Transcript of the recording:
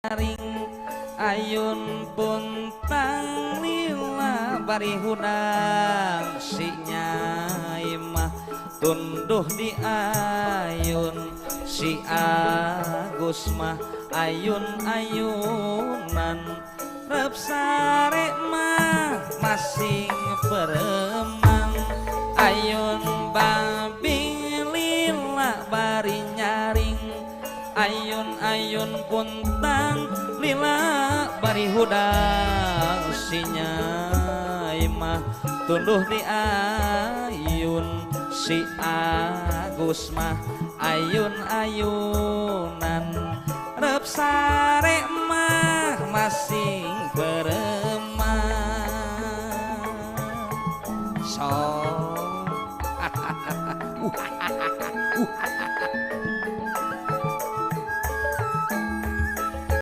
nyaring ayun pun tanglila bari hudang si Nyai mah tunduh di ayun si Agus mah ayun-ayunan rep sare mah masing peremang ayun babi lila bari nyaring ayun-ayun puntang lila bari hudang si Nyai mah tunduh di ayun si Agus mah ayun-ayunan rep sare